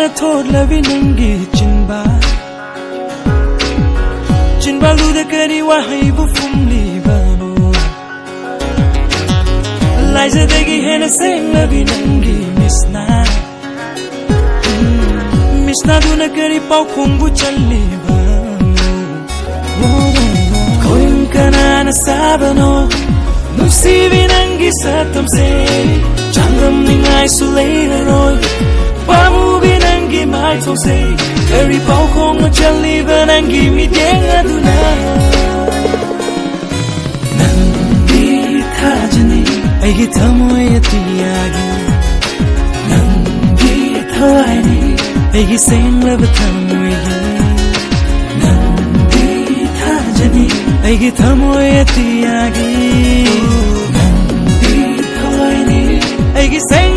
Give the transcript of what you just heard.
na thot lavi nangi chinba lu da kari wa hai bu fum li bano lai za degi hena sing lavi nangi misna du na kari pau khung bu challi bano koin kana na sabano nusi vi nangi satam se changam ningai su leila roy pamu vi nangi mai thong se kari pau khung bu challi ba nangi mi deng aduna nangi thajani ai thamoy atiyagi nangi thawai ni ai sing love thamoy nangi thajani ai thamoy atiyagi nangi thawai ni ai sing